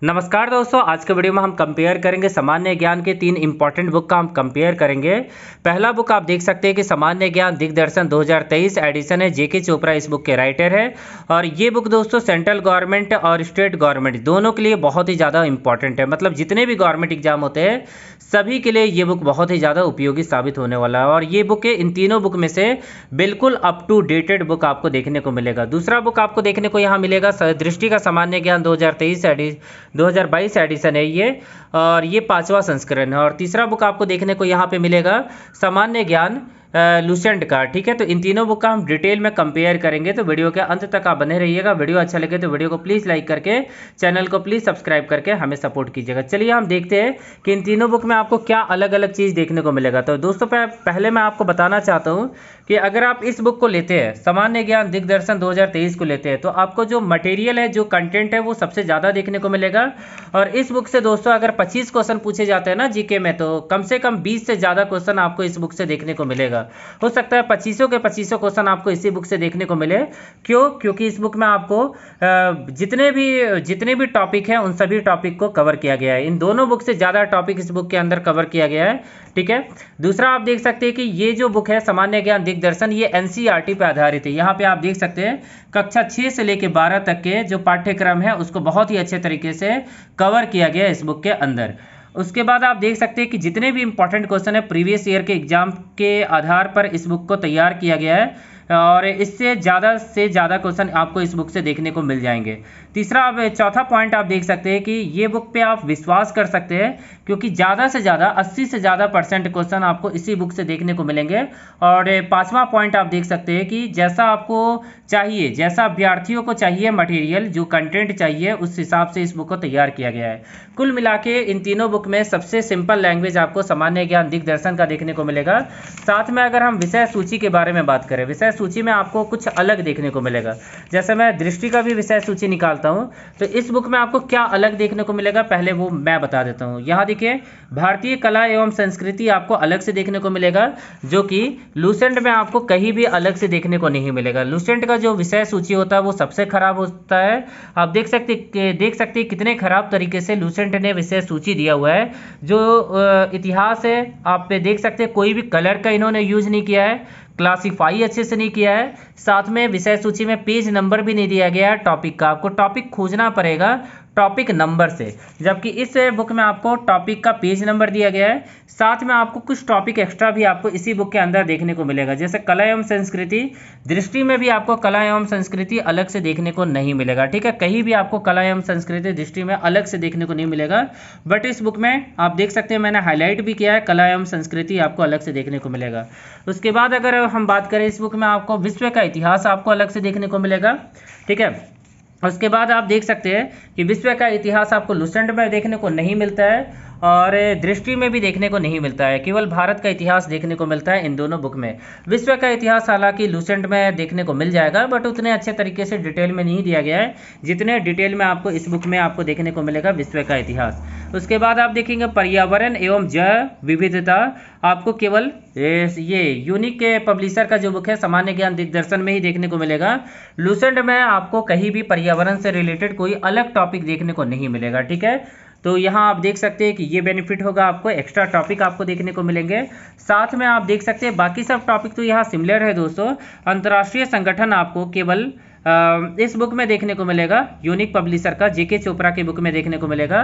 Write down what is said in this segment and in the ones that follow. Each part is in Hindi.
नमस्कार दोस्तों, आज के वीडियो में हम कंपेयर करेंगे सामान्य ज्ञान के 3 इंपॉर्टेंट बुक का हम कंपेयर करेंगे। पहला बुक आप देख सकते हैं कि सामान्य ज्ञान दिग्दर्शन 2023 एडिशन है। जेके चोपड़ा इस बुक के राइटर है और ये बुक दोस्तों सेंट्रल गवर्नमेंट और स्टेट गवर्नमेंट दोनों के लिए बहुत ही ज़्यादा इंपॉर्टेंट है। मतलब जितने भी गवर्नमेंट एग्जाम होते हैं सभी के लिए ये बुक बहुत ही ज़्यादा उपयोगी साबित होने वाला है और ये बुक इन तीनों बुक में से बिल्कुल अप टू डेटेड बुक आपको देखने को मिलेगा। दूसरा बुक आपको देखने को यहाँ मिलेगा दृष्टि का सामान्य ज्ञान 2022 एडिशन है ये, और ये 5वां संस्करण है। और तीसरा बुक आपको देखने को यहाँ पे मिलेगा सामान्य ज्ञान लुसेंट का। ठीक है, तो इन तीनों बुक का हम डिटेल में कंपेयर करेंगे, तो वीडियो के अंत तक आप बने रहिएगा। वीडियो अच्छा लगे तो वीडियो को प्लीज़ लाइक करके चैनल को प्लीज़ सब्सक्राइब करके हमें सपोर्ट कीजिएगा। चलिए हम देखते हैं कि इन तीनों बुक में आपको क्या अलग अलग चीज़ देखने को मिलेगा। तो दोस्तों पहले मैं आपको बताना चाहता हूँ कि अगर आप इस बुक को लेते हैं सामान्य ज्ञान दिग्दर्शन 2023 को लेते हैं तो आपको जो मटेरियल है, जो कंटेंट है, वो सबसे ज़्यादा देखने को मिलेगा। और इस बुक से दोस्तों अगर 25 क्वेश्चन पूछे जाते हैं ना जीके में, तो कम से कम 20 से ज़्यादा क्वेश्चन आपको इस बुक से देखने को मिलेगा। हो सकता है 25 के 25 क्वेश्चन आपको इसी बुक से देखने को मिले। क्योंकि इस बुक में आपको जितने भी टॉपिक हैं उन सभी टॉपिक को कवर किया गया है। इन दोनों बुक से ज़्यादा टॉपिक इस बुक के अंदर कवर किया गया है। ठीक है, दूसरा आप देख सकते हैं कि ये जो बुक है सामान्य ज्ञान दिग्दर्शन, ये एनसीईआरटी पे आधारित है। यहाँ पे आप देख सकते हैं कक्षा 6 से लेकर 12 तक के जो पाठ्यक्रम है उसको बहुत ही अच्छे तरीके से कवर किया गया है इस बुक के अंदर। उसके बाद आप देख सकते हैं कि जितने भी इंपॉर्टेंट क्वेश्चन है प्रीवियस ईयर के एग्जाम के आधार पर इस बुक को तैयार किया गया है और इससे ज़्यादा क्वेश्चन आपको इस बुक से देखने को मिल जाएंगे। चौथा पॉइंट आप देख सकते हैं कि ये बुक पे आप विश्वास कर सकते हैं क्योंकि ज़्यादा से ज़्यादा 80 से ज़्यादा % क्वेश्चन आपको इसी बुक से देखने को मिलेंगे। और 5वां पॉइंट आप देख सकते हैं कि जैसा आपको चाहिए, जैसा अभ्यर्थियों को चाहिए मटेरियल, जो कंटेंट चाहिए, उस हिसाब से इस बुक को तैयार किया गया है। कुल मिला के इन तीनों बुक में सबसे सिंपल लैंग्वेज आपको सामान्य ज्ञान दिग्दर्शन का देखने को मिलेगा। साथ में अगर हम विषय सूची के बारे में बात करें, विषय सूची में आपको कुछ अलग देखने को मिलेगा। जैसे मैं दृष्टि का भी विषय सूची निकालता हूं, तो इस बुक में आपको क्या अलग देखने को मिलेगा पहले वो मैं बता देता हूं। यहाँ देखिए भारतीय कला एवं संस्कृति आपको अलग से देखने को मिलेगा, जो कि लुसेंट में आपको कहीं भी अलग से देखने को नहीं मिलेगा। लुसेंट का जो विषय सूची होता है वो सबसे खराब होता है। आप देख सकते हैं कितने खराब तरीके से लुसेंट ने विषय सूची दिया हुआ है। जो इतिहास है आप पे देख सकते हैं कोई भी कलर का इन्होंने यूज नहीं किया है, क्लासीफाई अच्छे से नहीं किया है, साथ में विषय सूची में पेज नंबर भी नहीं दिया गया है टॉपिक का। आपको टॉपिक खोजना पड़ेगा टॉपिक नंबर से, जबकि इस बुक में आपको टॉपिक का पेज नंबर दिया गया है। साथ में आपको कुछ टॉपिक एक्स्ट्रा भी आपको इसी बुक के अंदर देखने को मिलेगा, जैसे कला एवं संस्कृति। दृष्टि में भी आपको कला एवं संस्कृति अलग से देखने को नहीं मिलेगा। ठीक है, कहीं भी आपको कला एवं संस्कृति दृष्टि में अलग से देखने को नहीं मिलेगा, बट इस बुक में आप देख सकते हैं मैंने हाईलाइट भी किया है, कला एवं संस्कृति आपको अलग से देखने को मिलेगा। उसके बाद अगर हम बात करें इस बुक में आपको विश्व का इतिहास आपको अलग से देखने को मिलेगा। ठीक है, उसके बाद आप देख सकते हैं कि विश्व का इतिहास आपको लुसेंट में देखने को नहीं मिलता है और दृष्टि में भी देखने को नहीं मिलता है, केवल भारत का इतिहास देखने को मिलता है इन दोनों बुक में। विश्व का इतिहास हालांकि लुसेंट में देखने को मिल जाएगा, बट उतने अच्छे तरीके से डिटेल में नहीं दिया गया है जितने डिटेल में आपको इस बुक में आपको देखने को मिलेगा विश्व का इतिहास। उसके बाद आप देखेंगे पर्यावरण एवं जैव विविधता आपको केवल ये यूनिक के पब्लिशर का जो बुक है सामान्य ज्ञान दिग्दर्शन में ही देखने को मिलेगा। लुसेंट में आपको कहीं भी पर्यावरण से रिलेटेड कोई अलग टॉपिक देखने को नहीं मिलेगा। ठीक है, तो यहाँ आप देख सकते हैं कि ये बेनिफिट होगा, आपको एक्स्ट्रा टॉपिक आपको देखने को मिलेंगे। साथ में आप देख सकते हैं बाकी सब टॉपिक तो यहाँ सिमिलर है दोस्तों। अंतर्राष्ट्रीय संगठन आपको केवल इस बुक में देखने को मिलेगा, यूनिक पब्लिशर का जेके चोपड़ा के बुक में देखने को मिलेगा।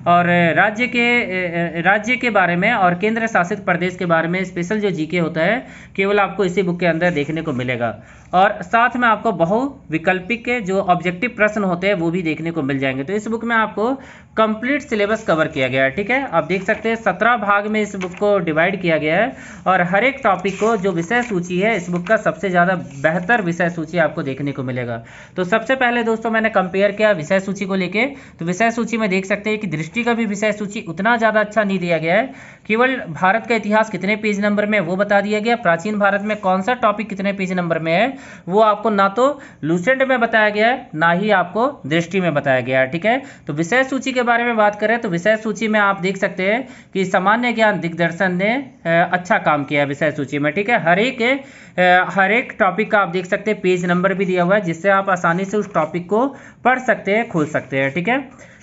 और राज्य के बारे में और केंद्र शासित प्रदेश के बारे में स्पेशल जो जीके होता है केवल आपको इसी बुक के अंदर देखने को मिलेगा। और साथ में आपको बहुविकल्पिक के जो ऑब्जेक्टिव प्रश्न होते हैं वो भी देखने को मिल जाएंगे। तो इस बुक में आपको कंप्लीट सिलेबस कवर किया गया है। ठीक है, आप देख सकते हैं 17 भाग में इस बुक को डिवाइड किया गया है और हर एक टॉपिक को जो विषय सूची है इस बुक का सबसे ज़्यादा बेहतर विषय सूची आपको देखने को मिलेगा। तो सबसे पहले दोस्तों मैंने कंपेयर किया विषय सूची को लेके, तो विषय सूची में देख सकते हैं कि दृष्टि का भी विषय सूची उतना ज़्यादा अच्छा नहीं दिया गया है। केवल भारत का इतिहास कितने पेज नंबर में वो बता दिया गया, प्राचीन भारत में कौन सा टॉपिक कितने पेज नंबर में है वो आपको ना तो लुसेंट में बताया गया है ना ही आपको दृष्टि में बताया गया है। ठीक है, तो विषय सूची के बारे में बात करें तो विषय सूची में आप देख सकते हैं कि सामान्य ज्ञान दिग्दर्शन ने अच्छा काम किया है विषय सूची में। ठीक है, हर एक टॉपिक का आप देख सकते हैं पेज नंबर भी दिया हुआ है, जिससे आप आसानी से उस टॉपिक को पढ़ सकते हैं, खोल सकते हैं। ठीक है,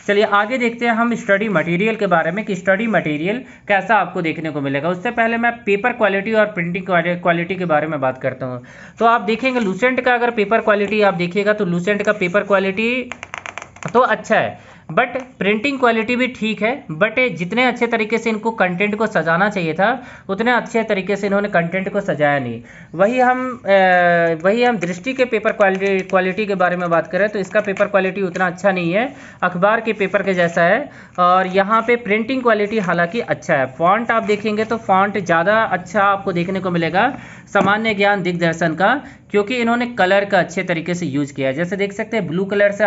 चलिए आगे देखते हैं हम स्टडी मटेरियल के बारे में कि स्टडी मटेरियल कैसा आपको देखने को मिलेगा। उससे पहले मैं पेपर क्वालिटी और प्रिंटिंग क्वालिटी के बारे में बात करता हूँ। तो आप देखेंगे लूसेंट का अगर पेपर क्वालिटी आप देखिएगा तो लूसेंट का पेपर क्वालिटी तो अच्छा है, बट प्रिंटिंग क्वालिटी भी ठीक है, बट जितने अच्छे तरीके से इनको कंटेंट को सजाना चाहिए था उतने अच्छे तरीके से इन्होंने कंटेंट को सजाया नहीं। वही हम दृष्टि के पेपर क्वालिटी के बारे में बात करें तो इसका पेपर क्वालिटी उतना अच्छा नहीं है, अखबार के पेपर के जैसा है। और यहाँ पे प्रिंटिंग क्वालिटी हालांकि अच्छा है। फॉन्ट आप देखेंगे तो फॉन्ट ज़्यादा अच्छा आपको देखने को मिलेगा सामान्य ज्ञान दिग्दर्शन का, क्योंकि इन्होंने कलर का अच्छे तरीके से यूज किया है। जैसे देख सकते हैं ब्लू कलर से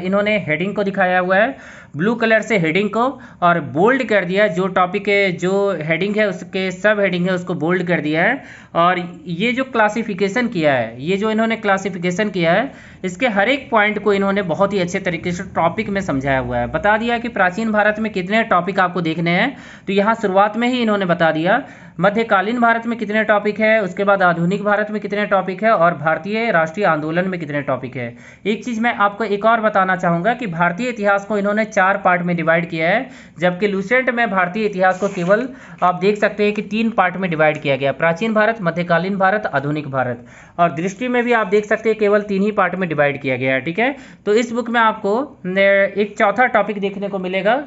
इन्होंने हेडिंग को दिखाया हुआ है, ब्लू कलर से हेडिंग को, और बोल्ड कर दिया है। जो टॉपिक है, जो हेडिंग है उसके सब हेडिंग है उसको बोल्ड कर दिया है। और ये जो क्लासिफिकेशन किया है, ये जो इन्होंने क्लासिफिकेशन किया है, इसके हर एक पॉइंट को इन्होंने बहुत ही अच्छे तरीके से टॉपिक में समझाया हुआ है। बता दिया कि प्राचीन भारत में कितने टॉपिक आपको देखने हैं, तो यहाँ शुरुआत में ही इन्होंने बता दिया। मध्यकालीन भारत में कितने टॉपिक है, उसके बाद आधुनिक भारत में कितने टॉपिक है, और भारतीय राष्ट्रीय आंदोलन में कितने टॉपिक है। एक चीज़ मैं आपको एक और बताना चाहूँगा कि भारतीय इतिहास को इन्होंने 4 पार्ट में डिवाइड किया है, जबकि लूसेंट में भारतीय इतिहास को केवल आप देख सकते हैं कि 3 पार्ट में डिवाइड किया गया, प्राचीन भारत, मध्यकालीन भारत, आधुनिक भारत। और दृष्टि में भी आप देख सकते हैं केवल 3 ही पार्ट में डिवाइड किया गया है। ठीक है, तो इस बुक में आपको एक चौथा टॉपिक देखने को मिलेगा,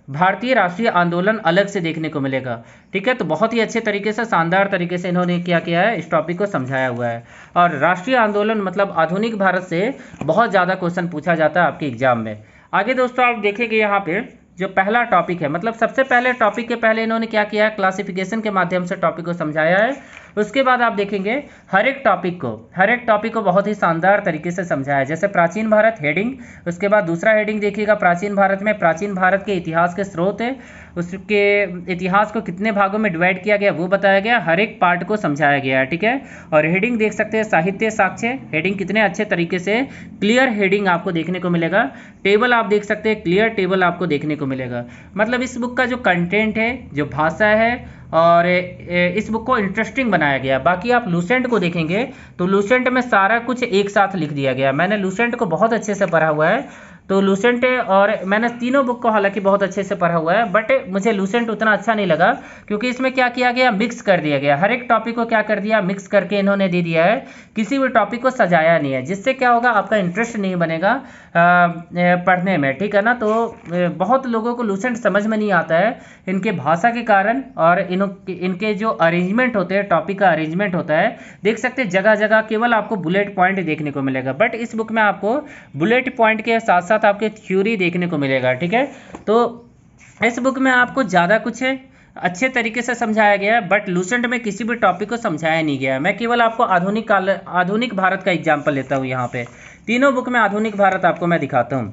भारतीय राष्ट्रीय आंदोलन अलग से देखने को मिलेगा। ठीक है, तो बहुत ही अच्छे तरीके से, शानदार तरीके से इन्होंने क्या किया है, इस टॉपिक को समझाया हुआ है। और राष्ट्रीय आंदोलन मतलब आधुनिक भारत से बहुत ज़्यादा क्वेश्चन पूछा जाता है आपके एग्जाम में। आगे दोस्तों आप देखेंगे यहाँ पे जो पहला टॉपिक है, मतलब सबसे पहले टॉपिक के पहले इन्होंने क्या किया है, क्लासिफिकेशन के माध्यम से टॉपिक को समझाया है। उसके बाद आप देखेंगे हर एक टॉपिक को बहुत ही शानदार तरीके से समझाया है। जैसे प्राचीन भारत हेडिंग, उसके बाद दूसरा हेडिंग देखिएगा प्राचीन भारत में प्राचीन भारत के इतिहास के स्रोत है, उसके इतिहास को कितने भागों में डिवाइड किया गया वो बताया गया, हर एक पार्ट को समझाया गया है। ठीक है, और हेडिंग देख सकते हैं साहित्य साक्ष्य हेडिंग, कितने अच्छे तरीके से क्लियर हेडिंग आपको देखने को मिलेगा। टेबल आप देख सकते हैं, क्लियर टेबल आपको देखने को मिलेगा। मतलब इस बुक का जो कंटेंट है, जो भाषा है, और इस बुक को इंटरेस्टिंग बनाया गया। बाकी आप लूसेंट को देखेंगे तो लूसेंट में सारा कुछ एक साथ लिख दिया गया। मैंने लूसेंट को बहुत अच्छे से पढ़ा हुआ है, तो लूसेंट और मैंने तीनों बुक को हालांकि बहुत अच्छे से पढ़ा हुआ है, बट मुझे लूसेंट उतना अच्छा नहीं लगा क्योंकि इसमें क्या किया गया, मिक्स कर दिया गया। हर एक टॉपिक को क्या कर दिया, मिक्स करके इन्होंने दे दिया है, किसी भी टॉपिक को सजाया नहीं है, जिससे क्या होगा, आपका इंटरेस्ट नहीं बनेगा पढ़ने में। ठीक है ना, तो बहुत लोगों को लूसेंट समझ में नहीं आता है इनके भाषा के कारण, और इनके जो अरेंजमेंट होते हैं, टॉपिक का अरेंजमेंट होता है, देख सकते हैं जगह जगह केवल आपको बुलेट पॉइंट देखने को मिलेगा, बट इस बुक में आपको बुलेट पॉइंट के साथ साथ आपके थ्योरी देखने को मिलेगा। ठीक है, तो इस बुक में आपको ज़्यादा कुछ अच्छे तरीके से समझाया गया है, बट लूसेंट में किसी भी टॉपिक को समझाया नहीं गया है। मैं केवल आपको आधुनिक भारत का एग्जाम्पल लेता हूँ। यहाँ पे तीनों बुक में आधुनिक भारत आपको मैं दिखाता हूँ,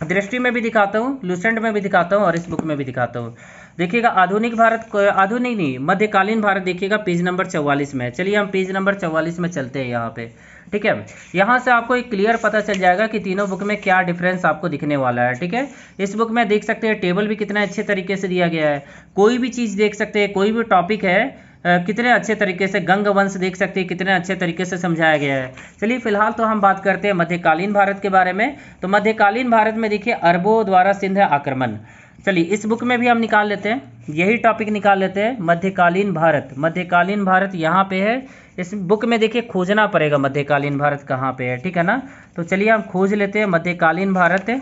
दृष्टि में भी दिखाता हूँ, लूसेंट में भी दिखाता हूँ, और इस बुक में भी दिखाता हूँ। देखिएगा आधुनिक भारत, आधुनिक नहीं मध्यकालीन भारत देखिएगा पेज नंबर 44 में। चलिए हम पेज नंबर 44 में चलते हैं यहाँ पे। ठीक है, यहाँ से आपको एक क्लियर पता चल जाएगा कि तीनों बुक में क्या डिफरेंस आपको दिखने वाला है। ठीक है, इस बुक में देख सकते हैं टेबल भी कितना अच्छे तरीके से दिया गया है, कोई भी चीज़ देख सकते हैं, कोई भी टॉपिक है कितने अच्छे तरीके से, गंग वंश देख सकते हैं कितने अच्छे तरीके से समझाया गया है। चलिए फिलहाल तो हम बात करते हैं मध्यकालीन भारत के बारे में। तो मध्यकालीन भारत में देखिए अरबों द्वारा सिंध आक्रमण। चलिए इस बुक में भी हम निकाल लेते हैं, यही टॉपिक निकाल लेते हैं, मध्यकालीन भारत। मध्यकालीन भारत यहाँ पे है, इस बुक में देखिए खोजना पड़ेगा मध्यकालीन भारत कहाँ पे है। ठीक है ना, तो चलिए हम खोज लेते हैं मध्यकालीन भारत।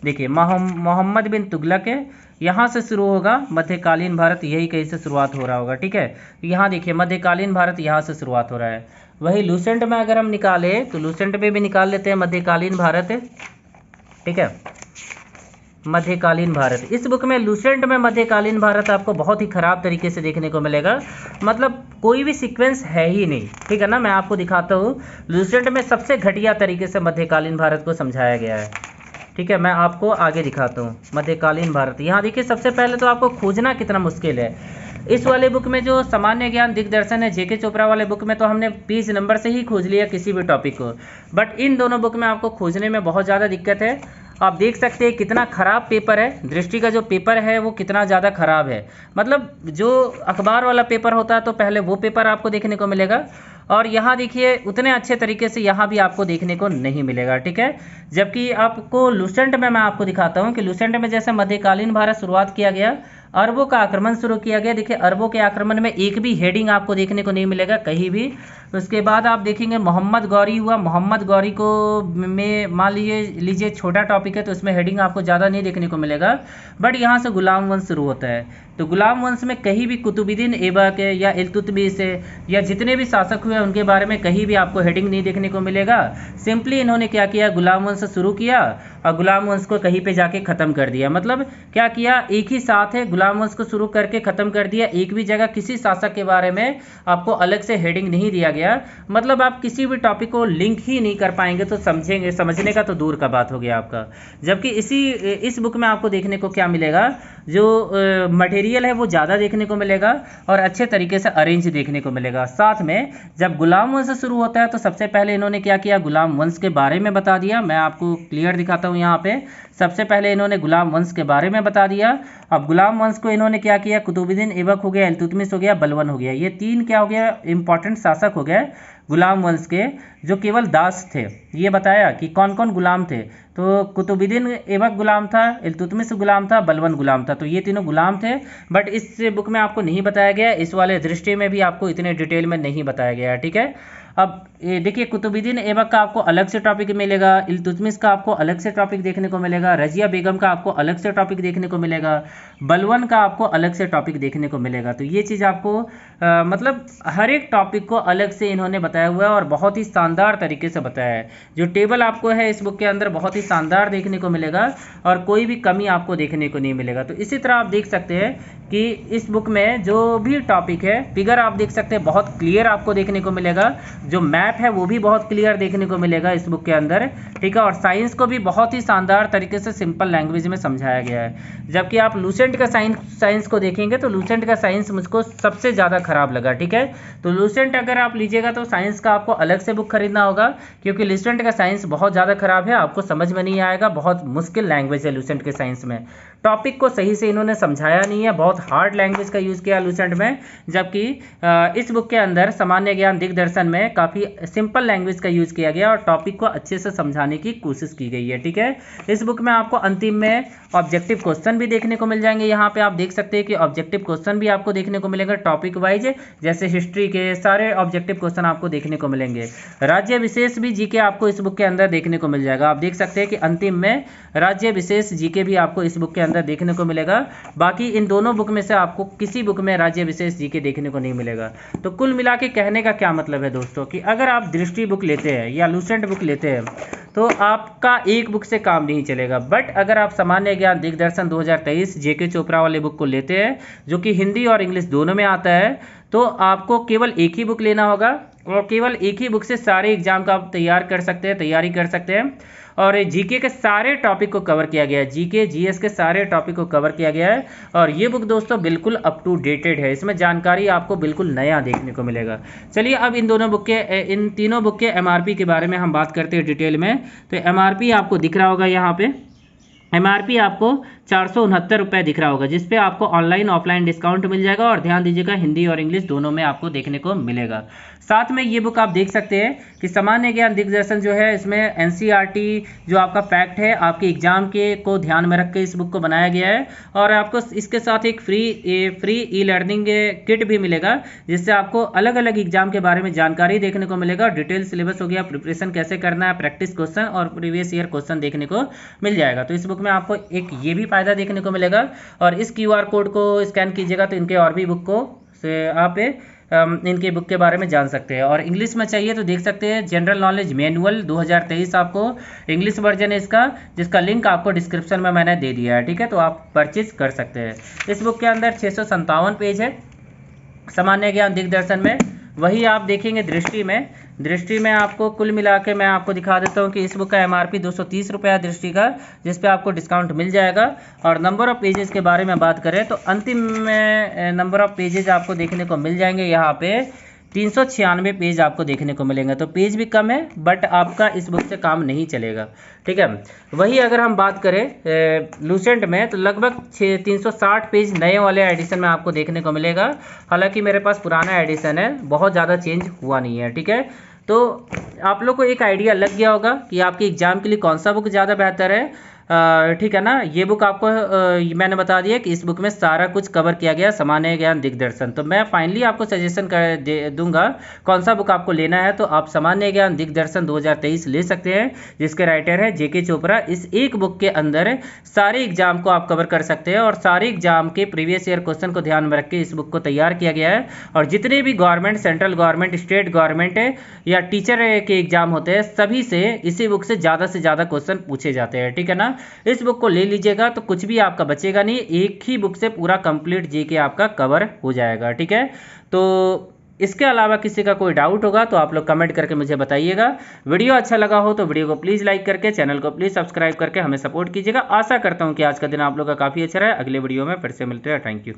देखिए मोहम्मद बिन तुगलक है, यहाँ से शुरू होगा मध्यकालीन भारत, यही कहीं से शुरुआत हो रहा होगा। ठीक है, यहाँ देखिए मध्यकालीन भारत यहाँ से शुरुआत हो रहा है। वही लूसेंट में अगर हम निकाले तो लूसेंट में भी निकाल लेते हैं मध्यकालीन भारत। ठीक है, मध्यकालीन भारत, इस बुक में लूसेंट में मध्यकालीन भारत आपको बहुत ही खराब तरीके से देखने को मिलेगा, मतलब कोई भी सीक्वेंस है ही नहीं। ठीक है ना, मैं आपको दिखाता हूँ, लूसेंट में सबसे घटिया तरीके से मध्यकालीन भारत को समझाया गया है। ठीक है, मैं आपको आगे दिखाता हूँ मध्यकालीन भारत। यहाँ देखिए सबसे पहले तो आपको खोजना कितना मुश्किल है। इस वाले बुक में जो सामान्य ज्ञान दिग्दर्शन है, जेके चोपड़ा वाले बुक में तो हमने पेज नंबर से ही खोज लिया किसी भी टॉपिक को, बट इन दोनों बुक में आपको खोजने में बहुत ज़्यादा दिक्कत है। आप देख सकते हैं कितना खराब पेपर है, दृष्टि का जो पेपर है वो कितना ज़्यादा खराब है। मतलब जो अखबार वाला पेपर होता है तो पहले वो पेपर आपको देखने को मिलेगा, और यहाँ देखिए उतने अच्छे तरीके से यहाँ भी आपको देखने को नहीं मिलेगा। ठीक है, जबकि आपको लूसेंट में मैं आपको दिखाता हूँ कि लूसेंट में जैसे मध्यकालीन भारत शुरुआत किया गया, अरबों का आक्रमण शुरू किया गया। देखिए अरबों के आक्रमण में एक भी हेडिंग आपको देखने को नहीं मिलेगा कहीं भी। उसके बाद आप देखेंगे मोहम्मद गौरी हुआ, मोहम्मद गौरी को में मान लीजिए छोटा टॉपिक है तो इसमें हेडिंग आपको ज़्यादा नहीं देखने को मिलेगा। बट यहाँ से गुलाम वंश शुरू होता है, तो गुलाम वंश में कहीं भी कुतुबुद्दीन ऐबक या इल्तुतमिश या जितने भी शासक हुए उनके बारे में कहीं भी आपको हेडिंग नहीं देखने को मिलेगा। सिंपली इन्होंने क्या किया, गुलाम वंश शुरू किया और गुलाम वंश को कहीं पे जाके ख़त्म कर दिया। मतलब क्या किया, एक ही साथ है गुलाम वंश को शुरू करके ख़त्म कर दिया। एक भी जगह किसी शासक के बारे में आपको अलग से हेडिंग नहीं दिया गया। मतलब आप किसी भी टॉपिक को लिंक ही नहीं कर पाएंगे तो समझने का तो दूर का बात हो गया आपका। जबकि इस बुक में आपको देखने को क्या मिलेगा, जो मटेरियल है वो ज़्यादा देखने को मिलेगा और अच्छे तरीके से अरेंज देखने को मिलेगा। साथ में जब गुलाम वंश शुरू होता है तो सबसे पहले इन्होंने क्या किया, गुलाम वंश के बारे में बता दिया। मैं आपको क्लियर दिखाता हूँ यहाँ पे। सबसे पहले इन्होंने गुलाम वंश के बारे में बता दिया। अब गुलाम वंश को इन्होंने क्या किया, कुतुबुद्दीन ऐबक हो गया, इल्तुतमिश हो गया, बलबन हो गया, ये तीन क्या हो गया, इंपॉर्टेंट शासक हो गए गुलाम वंश के, जो केवल दास थे। ये बताया कि कौन कौन गुलाम थे, तो कुतुबुद्दीन ऐबक गुलाम था, इल्तुतमिश गुलाम था, बलबन गुलाम था, तो ये तीनों गुलाम थे। बट इस बुक में आपको नहीं बताया गया, इस वाले दृष्टि में भी आपको इतने डिटेल में नहीं बताया गया है, ठीक है। अब देखिए कुतुबुद्दीन ऐबक का आपको अलग से टॉपिक मिलेगा, इल्तुतमिश का आपको अलग से टॉपिक देखने को मिलेगा, रजिया बेगम का आपको अलग से टॉपिक देखने को मिलेगा, बलबन का आपको अलग से टॉपिक देखने को मिलेगा। तो ये चीज़ आपको मतलब हर एक टॉपिक को अलग से इन्होंने बताया हुआ है और बहुत ही शानदार तरीके से बताया है। जो टेबल आपको है इस बुक के अंदर बहुत ही शानदार देखने को मिलेगा और कोई भी कमी आपको देखने को नहीं मिलेगा। तो इसी तरह आप देख सकते हैं कि इस बुक में जो भी टॉपिक है, फिगर आप देख सकते हैं बहुत क्लियर आपको देखने को मिलेगा। जो मैप है वो भी बहुत क्लियर देखने को मिलेगा इस बुक के अंदर, ठीक है। और साइंस को भी बहुत ही शानदार तरीके से सिंपल लैंग्वेज में समझाया गया है। जबकि आप लूसेंट का साइंस को देखेंगे तो लूसेंट का साइंस मुझको सबसे ज़्यादा खराब लगा, ठीक है। तो लूसेंट अगर आप लीजिएगा तो साइंस का आपको अलग से बुक खरीदना होगा, क्योंकि लूसेंट का साइंस बहुत ज़्यादा खराब है, आपको समझ में नहीं आएगा। बहुत मुश्किल लैंग्वेज है लूसेंट के साइंस में, टॉपिक को सही से इन्होंने समझाया नहीं है, बहुत हार्ड लैंग्वेज का यूज़ किया लूसेंट में। जबकि इस बुक के अंदर सामान्य ज्ञान दिग्दर्शन में काफ़ी सिंपल लैंग्वेज का यूज़ किया गया और टॉपिक को अच्छे से समझाने की कोशिश की गई है, ठीक है। इस बुक में आपको अंतिम में ऑब्जेक्टिव क्वेश्चन भी देखने को मिल जाएंगे। यहाँ पे आप देख सकते हैं कि ऑब्जेक्टिव क्वेश्चन भी आपको देखने को मिलेगा टॉपिक वाइज, जैसे हिस्ट्री के सारे ऑब्जेक्टिव क्वेश्चन आपको देखने को मिलेंगे। राज्य विशेष भी जीके आपको इस बुक के अंदर देखने को मिल जाएगा। आप देख सकते हैं कि अंतिम में राज्य विशेष जीके भी आपको इस बुक के अंदर देखने को मिलेगा। बाकी इन दोनों बुक में से आपको किसी बुक में राज्य विशेष जीके देखने को नहीं मिलेगा। तो कुल मिला के कहने का क्या मतलब है दोस्तों, कि अगर आप दृष्टि बुक लेते हैं या लूसेंट बुक लेते हैं तो आपका एक बुक से काम नहीं चलेगा। बट अगर आप सामान्य ज्ञान दिग्दर्शन 2023 जेके चोपड़ा वाले बुक को लेते हैं, जो कि हिंदी और इंग्लिश दोनों में आता है, तो आपको केवल एक ही बुक लेना होगा और केवल एक ही बुक से सारे एग्जाम का आप तैयारी कर सकते हैं। और जीके के सारे टॉपिक को कवर किया गया है, जीके जीएस के सारे टॉपिक को कवर किया गया है। और ये बुक दोस्तों बिल्कुल अप टू डेटेड है, इसमें जानकारी आपको बिल्कुल नया देखने को मिलेगा। चलिए अब इन तीनों बुक के एमआरपी के बारे में हम बात करते हैं डिटेल में। तो एमआरपी आपको दिख रहा होगा, यहाँ पे एमआरपी आपको 469 रुपये दिख रहा होगा, जिसपे आपको ऑनलाइन ऑफलाइन डिस्काउंट मिल जाएगा। और ध्यान दीजिएगा हिंदी और इंग्लिश दोनों में आपको देखने को मिलेगा। साथ में ये बुक आप देख सकते हैं कि सामान्य ज्ञान दिग्दर्शन जो है, इसमें एनसीईआरटी जो आपका फैक्ट है आपके एग्जाम के को ध्यान में रख के इस बुक को बनाया गया है। और आपको इसके साथ एक फ्री ई लर्निंग किट भी मिलेगा, जिससे आपको अलग अलग एग्जाम के बारे में जानकारी देखने को मिलेगा। डिटेल सिलेबस हो गया, प्रिपरेशन कैसे करना है, प्रैक्टिस क्वेश्चन और प्रीवियस ईयर क्वेश्चन देखने को मिल जाएगा। तो इस बुक में आपको एक ये भी फायदा देखने को मिलेगा। और इस क्यूआर कोड को स्कैन कीजिएगा तो इनके और भी बुक को से आप इनके बुक के बारे में जान सकते हैं। और इंग्लिश में चाहिए तो देख सकते हैं जनरल नॉलेज मैनुअल 2023 आपको इंग्लिश वर्जन है इसका, जिसका लिंक आपको डिस्क्रिप्शन में मैंने दे दिया है, ठीक है। तो आप परचेज कर सकते हैं। इस बुक के अंदर 657 पेज है सामान्य ज्ञान दिग्दर्शन में। वही आप देखेंगे दृष्टि में आपको कुल मिला के मैं आपको दिखा देता हूँ कि इस बुक का एमआरपी 230 रुपया दृष्टि का, जिस पे आपको डिस्काउंट मिल जाएगा। और नंबर ऑफ पेजेस के बारे में बात करें तो अंतिम में नंबर ऑफ पेजेस आपको देखने को मिल जाएंगे। यहाँ पे 396 पेज आपको देखने को मिलेंगे। तो पेज भी कम है बट आपका इस बुक से काम नहीं चलेगा, ठीक है। वही अगर हम बात करें लूसेंट में तो लगभग 360 पेज नए वाले एडिशन में आपको देखने को मिलेगा। हालांकि मेरे पास पुराना एडिशन है, बहुत ज़्यादा चेंज हुआ नहीं है, ठीक है। तो आप लोग को एक आइडिया लग गया होगा कि आपके एग्जाम के लिए कौन सा बुक ज़्यादा बेहतर है। ठीक है ना। ये बुक आपको मैंने बता दिया कि इस बुक में सारा कुछ कवर किया गया, सामान्य ज्ञान दिग्दर्शन। तो मैं फाइनली आपको सजेशन कर दूंगा कौन सा बुक आपको लेना है। तो आप सामान्य ज्ञान दिग्दर्शन 2023 ले सकते हैं, जिसके राइटर है जेके चोपड़ा। इस एक बुक के अंदर सारे एग्जाम को आप कवर कर सकते हैं और सारे एग्जाम के प्रीवियस ईयर क्वेश्चन को ध्यान में रख के इस बुक को तैयार किया गया है। और जितने भी government, central government, state government या टीचर के एग्जाम होते हैं, सभी से इसी बुक से ज़्यादा क्वेश्चन पूछे जाते हैं। ठीक है ना। इस बुक को ले लीजिएगा तो कुछ भी आपका बचेगा नहीं, एक ही बुक से पूरा कंप्लीट जीके आपका कवर हो जाएगा। ठीक है। तो इसके अलावा किसी का कोई डाउट होगा तो आप लोग कमेंट करके मुझे बताइएगा। वीडियो अच्छा लगा हो तो वीडियो को प्लीज़ लाइक करके, चैनल को प्लीज़ सब्सक्राइब करके हमें सपोर्ट कीजिएगा। आशा करता हूँ कि आज का दिन आप लोग का काफ़ी अच्छा रहा। अगले वीडियो में फिर से मिलते हैं। Thank you.